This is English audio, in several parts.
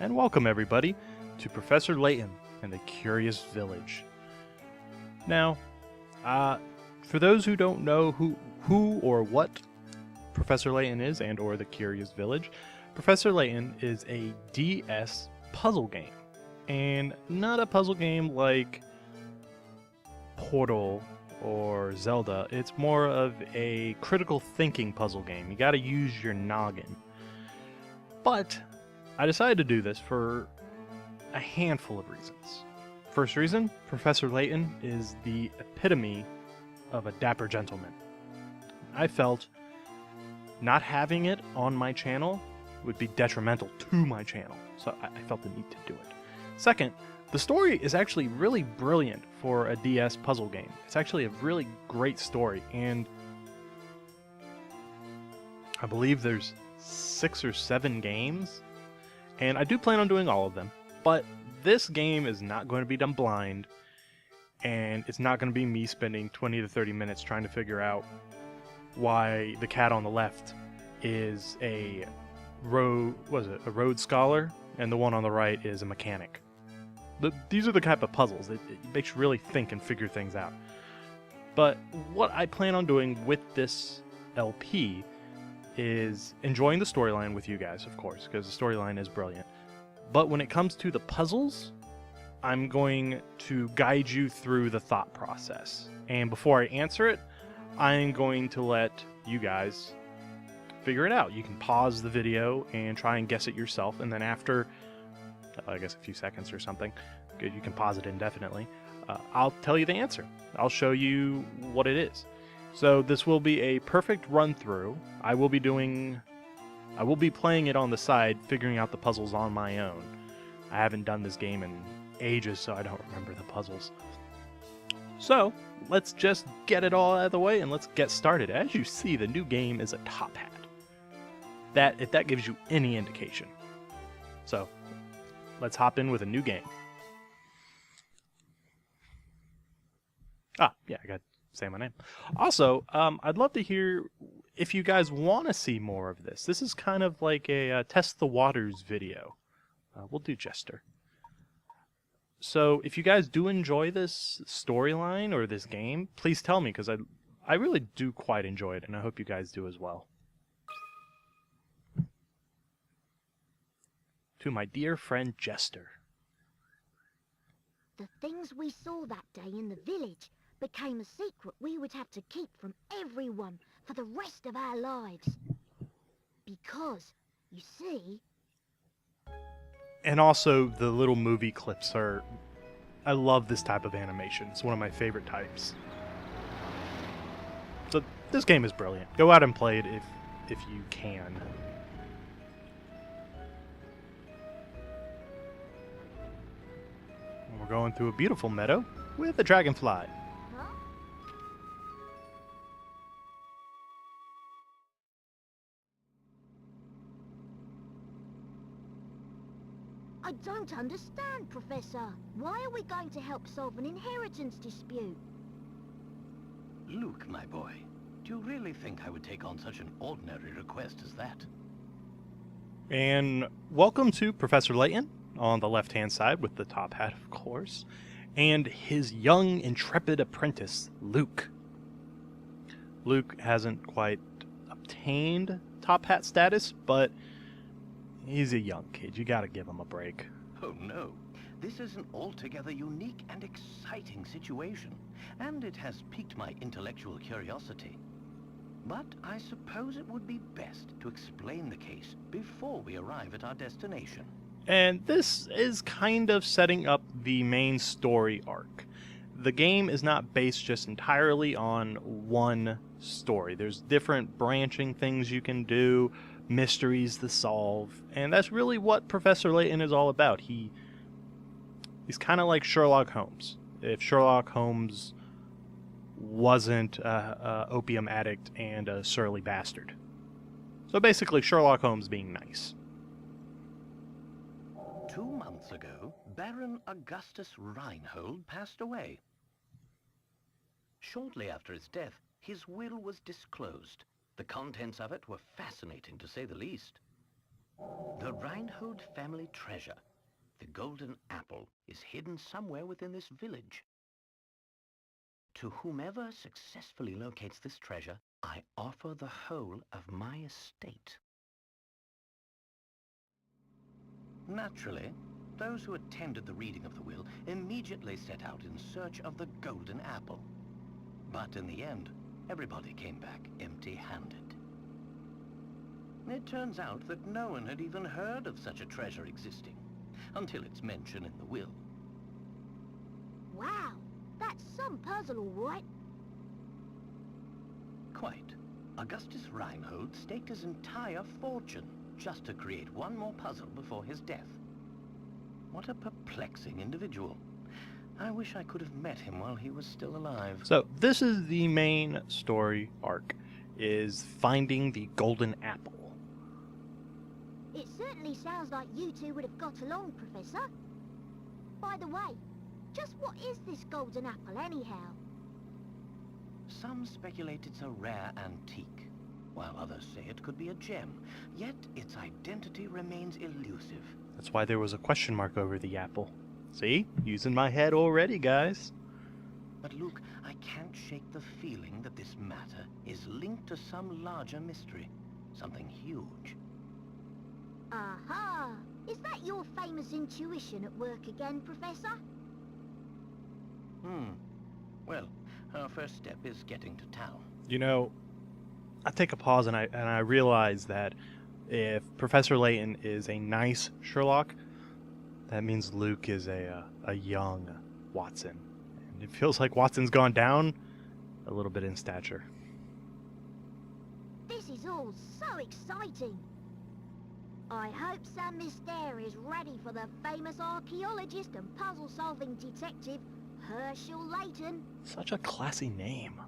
and welcome everybody to Professor Layton and the Curious Village. Now, for those who don't know who or what Professor Layton is and or the Curious Village, Professor Layton is a DS puzzle game, and not a puzzle game like Portal or Zelda. It's more of a critical thinking puzzle game. You got to use your noggin. But I decided to do this for a handful of reasons. First reason, Professor Layton is the epitome of a dapper gentleman. I felt not having it on my channel would be detrimental to my channel, so I felt the need to do it. Second, the story is actually really brilliant for a DS puzzle game. It's actually a really great story, and I believe there's 6 or 7 games, and I do plan on doing all of them, but this game is not going to be done blind, and it's not going to be me spending 20 to 30 minutes trying to figure out why the cat on the left is a road scholar, and the one on the right is a mechanic. These are the type of puzzles. It makes you really think and figure things out. But what I plan on doing with this LP is enjoying the storyline with you guys, of course, because the storyline is brilliant. But when it comes to the puzzles, I'm going to guide you through the thought process. And before I answer it, I'm going to let you guys figure it out. You can pause the video and try and guess it yourself, and then after I guess a few seconds or something, good, you can pause it indefinitely, I'll tell you the answer. I'll show you what it is. So this will be a perfect run through. I will be playing it on the side, figuring out the puzzles on my own. I haven't done this game in ages, so I don't remember the puzzles. So let's just get it all out of the way and let's get started. As you see, the new game is a top hat. If that gives you any indication. So let's hop in with a new game. Yeah, I gotta say my name. Also, I'd love to hear if you guys want to see more of this. This is kind of like a test the waters video. We'll do Jester. So if you guys do enjoy this storyline or this game, please tell me, because I really do quite enjoy it, and I hope you guys do as well. To my dear friend Jester. The things we saw that day in the village became a secret we would have to keep from everyone for the rest of our lives. Because, you see... And also, the little movie clips are... I love this type of animation. It's one of my favorite types. So, this game is brilliant. Go out and play it if you can. We're going through a beautiful meadow with a dragonfly. Huh? I don't understand, Professor. Why are we going to help solve an inheritance dispute? Luke, my boy, do you really think I would take on such an ordinary request as that? And welcome to Professor Layton, on the left-hand side with the top hat, of course, and his young, intrepid apprentice, Luke. Luke hasn't quite obtained top hat status, but he's a young kid. You gotta give him a break. Oh no, this is an altogether unique and exciting situation, and it has piqued my intellectual curiosity. But I suppose it would be best to explain the case before we arrive at our destination. And this is kind of setting up the main story arc. The game is not based just entirely on one story. There's different branching things you can do, mysteries to solve, and that's really what Professor Layton is all about. He's kind of like Sherlock Holmes. If Sherlock Holmes wasn't an opium addict and a surly bastard. So basically Sherlock Holmes being nice. 2 months ago, Baron Augustus Reinhold passed away. Shortly after his death, his will was disclosed. The contents of it were fascinating, to say the least. The Reinhold family treasure, the golden apple, is hidden somewhere within this village. To whomever successfully locates this treasure, I offer the whole of my estate. Naturally, those who attended the reading of the will immediately set out in search of the golden apple. But in the end, everybody came back empty-handed. It turns out that no one had even heard of such a treasure existing, until its mention in the will. Wow, that's some puzzle, all right. Quite. Augustus Reinhold staked his entire fortune just to create one more puzzle before his death. What a perplexing individual. I wish I could have met him while he was still alive. So this is the main story arc, is finding the golden apple. It certainly sounds like you two would have got along, Professor. By the way, just what is this golden apple anyhow? Some speculate it's a rare antique, while others say it could be a gem, yet its identity remains elusive. That's why there was a question mark over the apple. See? Using my head already, guys. But Luke, I can't shake the feeling that this matter is linked to some larger mystery, something huge. Aha! Is that your famous intuition at work again, Professor? Well, our first step is getting to town. You know, I take a pause and I realize that if Professor Layton is a nice Sherlock, that means Luke is a young Watson. And it feels like Watson's gone down a little bit in stature. This is all so exciting. I hope St Mystere is ready for the famous archaeologist and puzzle-solving detective, Herschel Layton. Such a classy name.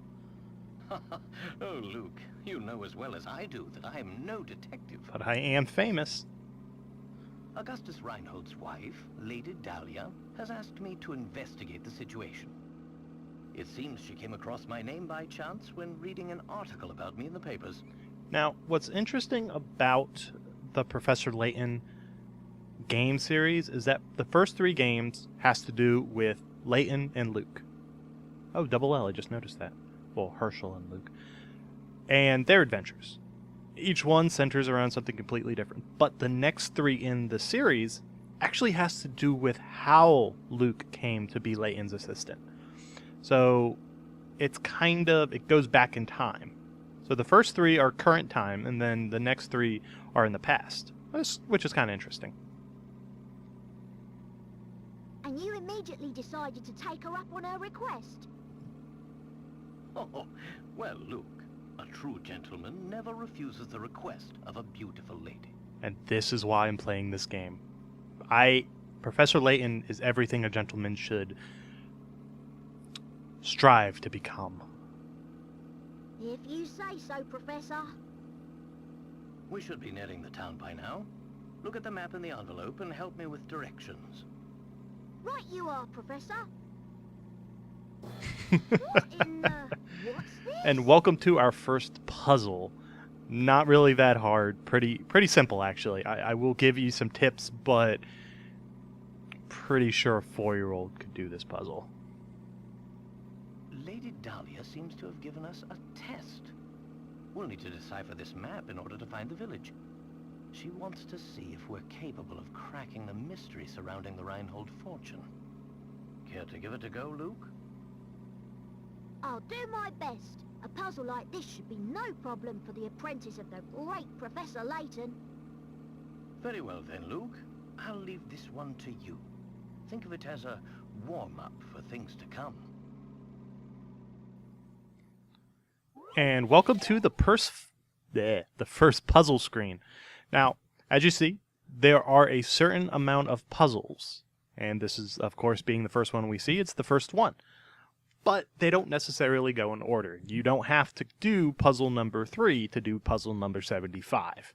Oh, Luke, you know as well as I do that I am no detective. But I am famous. Augustus Reinhold's wife, Lady Dahlia, has asked me to investigate the situation. It seems she came across my name by chance when reading an article about me in the papers. Now, what's interesting about the Professor Layton game series is that the first 3 games has to do with Layton and Luke. Oh, double L, I just noticed that. Well, Herschel and Luke. And their adventures. Each one centers around something completely different. But the next 3 in the series actually has to do with how Luke came to be Layton's assistant. So it's it goes back in time. So the first 3 are current time, and then the next 3 are in the past, which is kind of interesting. And you immediately decided to take her up on her request. Oh, well, Luke, a true gentleman never refuses the request of a beautiful lady. And this is why I'm playing this game. Professor Layton is everything a gentleman should strive to become. If you say so, Professor. We should be nearing the town by now. Look at the map in the envelope and help me with directions. Right you are, Professor. What in the... What's this? And welcome to our first puzzle. Not really that hard. Pretty simple, actually. I will give you some tips, but pretty sure a 4-year-old could do this puzzle. Lady Dahlia seems to have given us a test. We'll need to decipher this map in order to find the village. She wants to see if we're capable of cracking the mystery surrounding the Reinhold fortune. Care to give it a go, Luke? I'll do my best. A puzzle like this should be no problem for the apprentice of the great Professor Layton. Very well then, Luke. I'll leave this one to you. Think of it as a warm-up for things to come. And welcome to the first puzzle screen. Now, as you see, there are a certain amount of puzzles. And this is, of course, being the first one we see, it's the first one. But they don't necessarily go in order. You don't have to do puzzle number 3 to do puzzle number 75.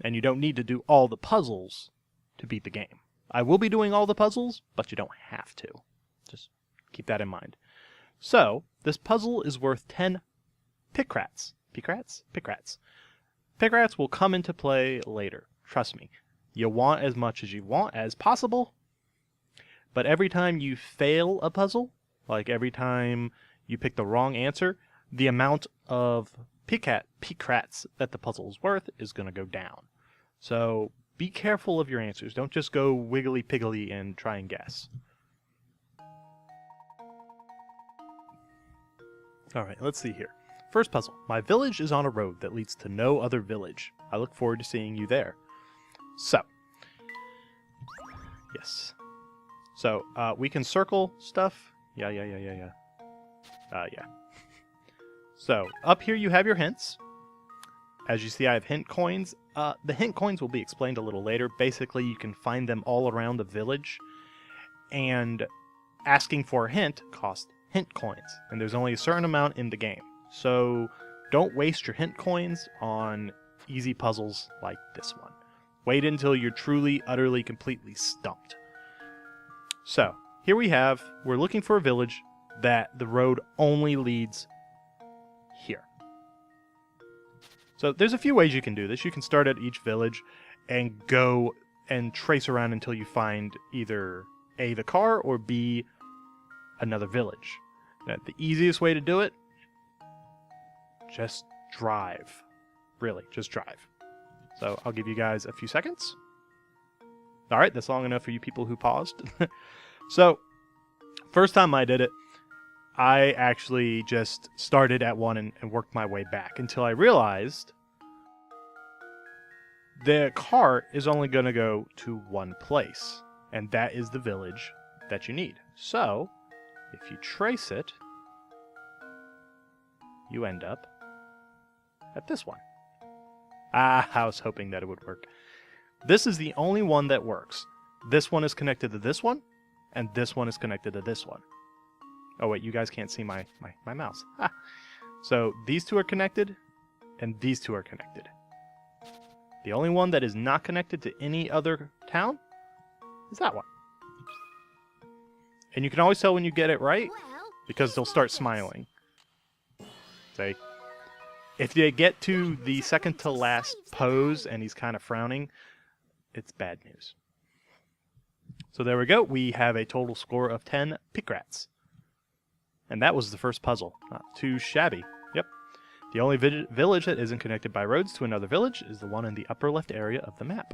And you don't need to do all the puzzles to beat the game. I will be doing all the puzzles, but you don't have to. Just keep that in mind. So, this puzzle is worth 10 Pickrats. Pickrats? Pickrats. Pickrats will come into play later. Trust me. You want as much as you want as possible, but every time you fail a puzzle, like every time you pick the wrong answer, the amount of picrats that the puzzle is worth is going to go down. So be careful of your answers. Don't just go wiggly-piggly and try and guess. Alright, let's see here. First puzzle. My village is on a road that leads to no other village. I look forward to seeing you there. So. Yes. So, we can circle stuff. Yeah. So, up here you have your hints. As you see, I have hint coins. The hint coins will be explained a little later. Basically, you can find them all around the village. And asking for a hint costs hint coins. And there's only a certain amount in the game. So, don't waste your hint coins on easy puzzles like this one. Wait until you're truly, utterly, completely stumped. So, here we're looking for a village that the road only leads here. So there's a few ways you can do this. You can start at each village and go and trace around until you find either A, the car, or B, another village. Now, the easiest way to do it, just drive. Really, just drive. So I'll give you guys a few seconds. Alright, that's long enough for you people who paused. So, first time I did it, I actually just started at one and worked my way back until I realized the car is only going to go to one place, and that is the village that you need. So, if you trace it, you end up at this one. I was hoping that it would work. This is the only one that works. This one is connected to this one, and this one is connected to this one. Oh wait, you guys can't see my mouse. Ah. So these two are connected, and these two are connected. The only one that is not connected to any other town is that one. And you can always tell when you get it right, because they'll start smiling. Say, if they get to the second to last pose and he's kind of frowning, it's bad news. So there we go. We have a total score of 10 picrats. And that was the first puzzle. Not too shabby. Yep. The only village that isn't connected by roads to another village is the one in the upper left area of the map.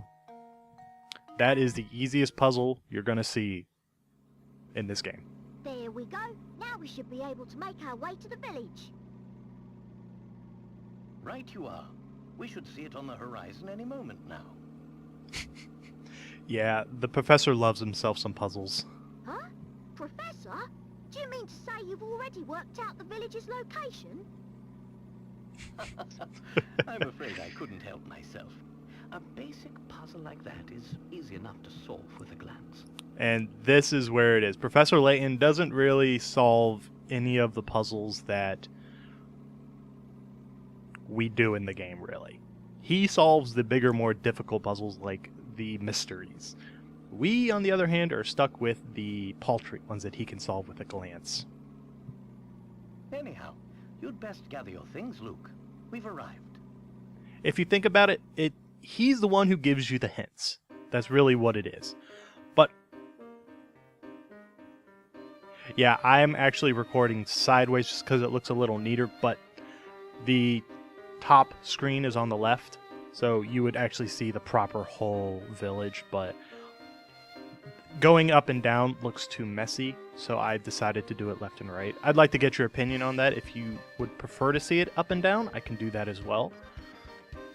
That is the easiest puzzle you're going to see in this game. There we go. Now we should be able to make our way to the village. Right you are. We should see it on the horizon any moment now. Yeah, the professor loves himself some puzzles. Huh? Professor? Do you mean to say you've already worked out the village's location? I'm afraid I couldn't help myself. A basic puzzle like that is easy enough to solve with a glance. And this is where it is. Professor Layton doesn't really solve any of the puzzles that we do in the game, really. He solves the bigger, more difficult puzzles like the mysteries. We, on the other hand, are stuck with the paltry ones that he can solve with a glance. Anyhow, you'd best gather your things, Luke. We've arrived. If you think about it, he's the one who gives you the hints. That's really what it is. But yeah, I'm actually recording sideways just because it looks a little neater, but the top screen is on the left, so you would actually see the proper whole village, but going up and down looks too messy, so I decided to do it left and right. I'd like to get your opinion on that. If you would prefer to see it up and down, I can do that as well.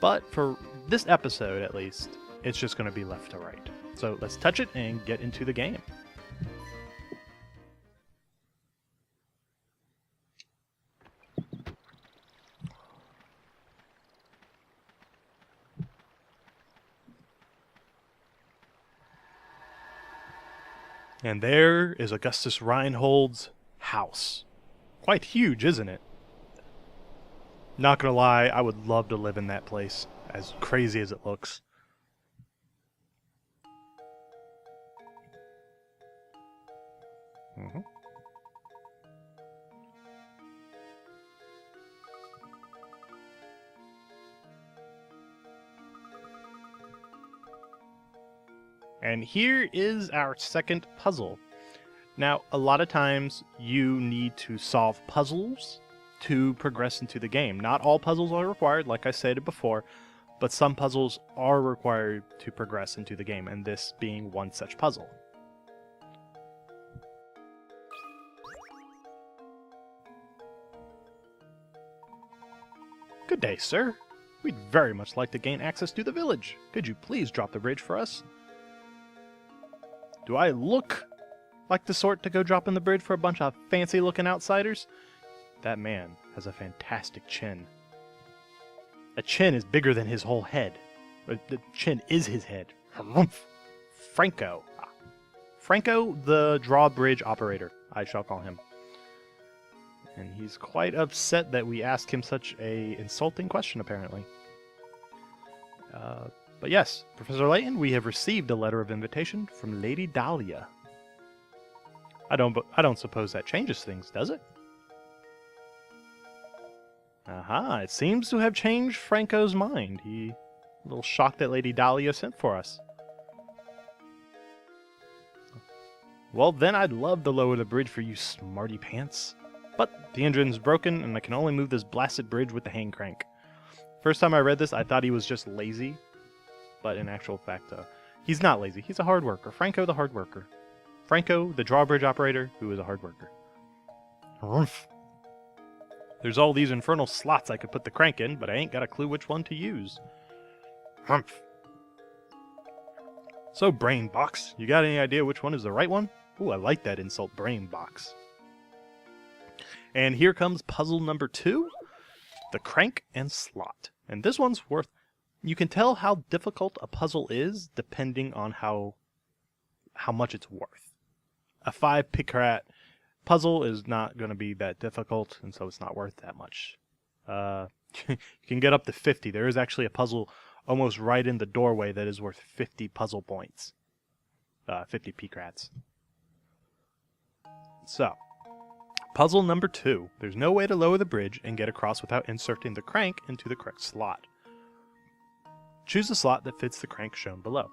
But for this episode, at least, it's just going to be left to right. So let's touch it and get into the game. And there is Augustus Reinhold's house. Quite huge, isn't it? Not gonna lie, I would love to live in that place, as crazy as it looks. Mm-hmm. And here is our second puzzle. Now, a lot of times you need to solve puzzles to progress into the game. Not all puzzles are required, like I said before, but some puzzles are required to progress into the game, and this being one such puzzle. Good day, sir. We'd very much like to gain access to the village. Could you please drop the bridge for us? Do I look like the sort to go dropping the bridge for a bunch of fancy-looking outsiders? That man has a fantastic chin. A chin is bigger than his whole head. The chin is his head. Franco. Franco, the drawbridge operator, I shall call him. And he's quite upset that we asked him such a insulting question, apparently. But yes, Professor Layton, we have received a letter of invitation from Lady Dahlia. I don't suppose that changes things, does it? Aha, it seems to have changed Franco's mind. He a little shocked that Lady Dahlia sent for us. Well, then I'd love to lower the bridge for you, smarty pants. But the engine's broken, and I can only move this blasted bridge with the hand crank. First time I read this, I thought he was just lazy. But in actual fact, he's not lazy. He's a hard worker. Franco, the hard worker. Franco, the drawbridge operator, who is a hard worker. Rumph. There's all these infernal slots I could put the crank in, but I ain't got a clue which one to use. Humph. So, Brain Box, you got any idea which one is the right one? Ooh, I like that insult, Brain Box. And here comes puzzle number 2, the crank and slot. And this one's worth... You can tell how difficult a puzzle is depending on how much it's worth. A 5 picrat puzzle is not going to be that difficult, and so it's not worth that much. You can get up to 50. There is actually a puzzle almost right in the doorway that is worth 50 puzzle points. 50 picrats. So, puzzle number 2. There's no way to lower the bridge and get across without inserting the crank into the correct slot. Choose the slot that fits the crank shown below.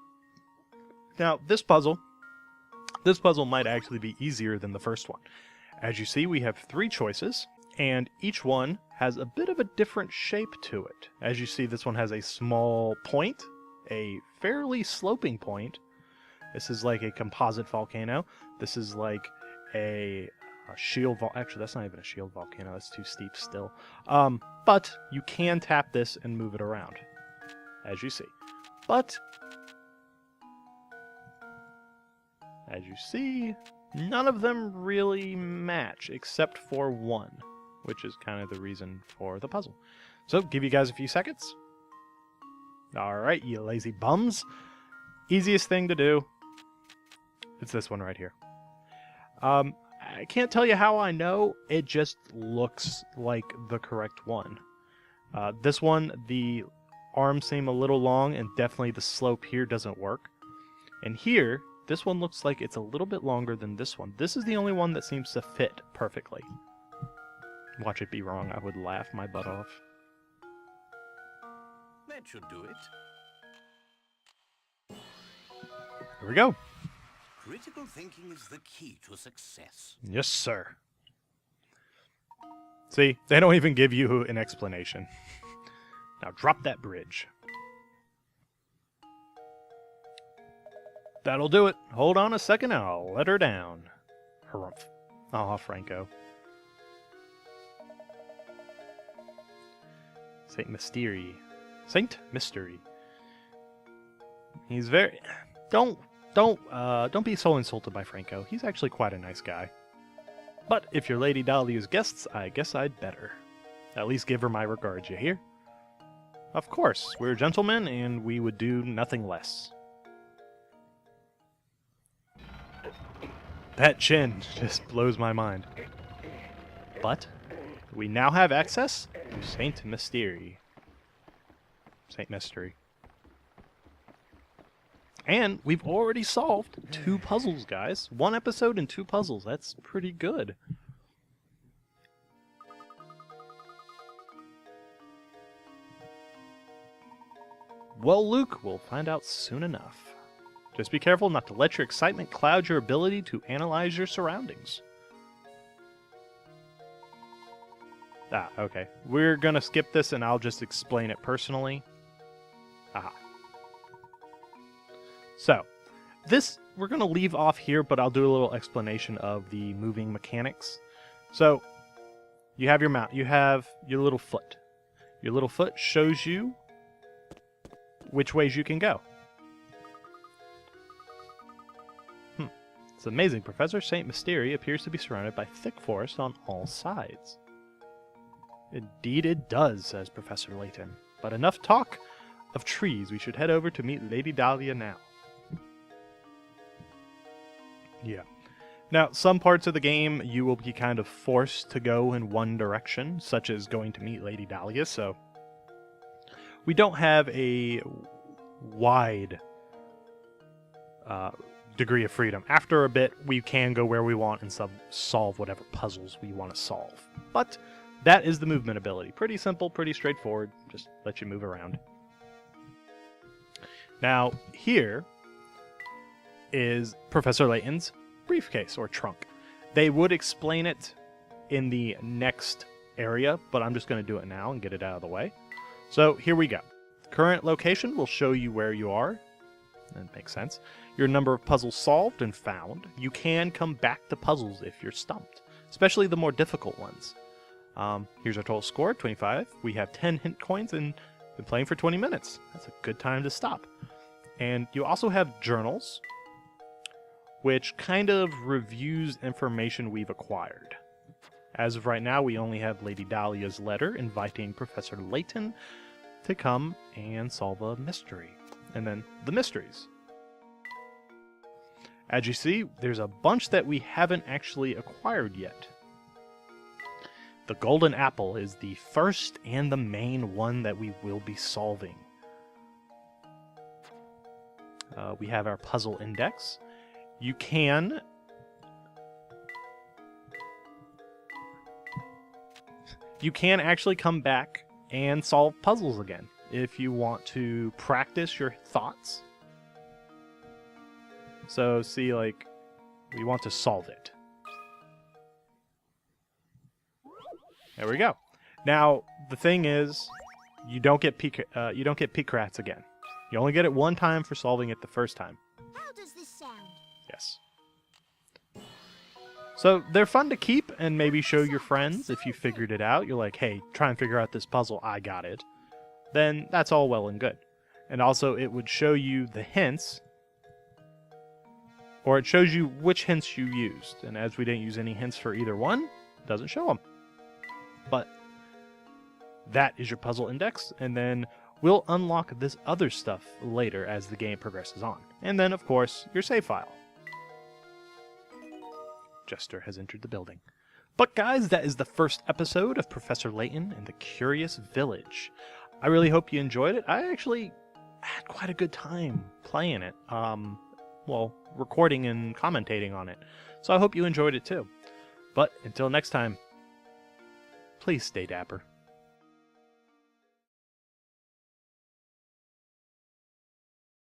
Now, this puzzle might actually be easier than the first one. As you see, we have 3 choices, and each one has a bit of a different shape to it. As you see, this one has a small point, a fairly sloping point. This is like a composite volcano. This is like a shield actually, that's not even a shield volcano. That's too steep still. But you can tap this and move it around, as you see. But as you see, none of them really match except for one, which is kind of the reason for the puzzle. So, give you guys a few seconds. Alright, you lazy bums. Easiest thing to do. It's this one right here. I can't tell you how I know. It just looks like the correct one. This one, the arms seem a little long, and definitely the slope here doesn't work. And here, this one looks like it's a little bit longer than this one. This is the only one that seems to fit perfectly. Watch it be wrong. I would laugh my butt off. That should do it. Here we go. Critical thinking is the key to success. Yes, sir. See, they don't even give you an explanation. Now drop that bridge. That'll do it. Hold on a second and I'll let her down. Harumph. Aw, Franco. St Mystere. St Mystere. He's very... Don't be so insulted by Franco. He's actually quite a nice guy. But if you're Lady Dahlia's guests, I guess I'd better. At least give her my regards, you hear? Of course, we're gentlemen, and we would do nothing less. That chin just blows my mind. But we now have access to St Mystere. St Mystere. And we've already solved 2 puzzles, guys. 1 episode and 2 puzzles. That's pretty good. Well, Luke, we'll find out soon enough. Just be careful not to let your excitement cloud your ability to analyze your surroundings. Ah, okay. We're gonna skip this and I'll just explain it personally. Aha. So, we're gonna leave off here, but I'll do a little explanation of the moving mechanics. So, you have your mount, you have your little foot. Your little foot shows you which ways you can go. It's amazing. Professor St Mystere appears to be surrounded by thick forest on all sides. Indeed it does, says Professor Layton. But enough talk of trees. We should head over to meet Lady Dahlia now. Yeah. Now, some parts of the game you will be kind of forced to go in one direction, such as going to meet Lady Dahlia, so we don't have a wide degree of freedom. After a bit, we can go where we want and solve whatever puzzles we want to solve. But that is the movement ability. Pretty simple, pretty straightforward. Just let you move around. Now, here is Professor Layton's briefcase or trunk. They would explain it in the next area, but I'm just going to do it now and get it out of the way. So here we go. Current location will show you where you are. That makes sense. Your number of puzzles solved and found. You can come back to puzzles if you're stumped, especially the more difficult ones. Here's our total score, 25. We have 10 hint coins and been playing for 20 minutes. That's a good time to stop. And you also have journals, which kind of reviews information we've acquired. As of right now, we only have Lady Dahlia's letter inviting Professor Layton to come and solve a mystery. And then the mysteries. As you see, there's a bunch that we haven't actually acquired yet. The golden apple is the first and the main one that we will be solving. We have our puzzle index. You can actually come back and solve puzzles again if you want to practice your thoughts. So see, like, we want to solve it. There we go. Now the thing is, you don't get peak rats again. You only get it one time for solving it the first time. How does this sound? Yes. So they're fun to keep and maybe show your friends if you figured it out. You're like, hey, try and figure out this puzzle. I got it. Then that's all well and good. And also it would show you the hints, or it shows you which hints you used. And as we didn't use any hints for either one, it doesn't show them. But that is your puzzle index, and then we'll unlock this other stuff later as the game progresses on. And then, of course, your save file. Jester has entered the building. But guys, that is the first episode of Professor Layton and the Curious Village. I really hope you enjoyed it. I actually had quite a good time playing it. Well, recording and commentating on it. So I hope you enjoyed it too. But until next time, please stay dapper.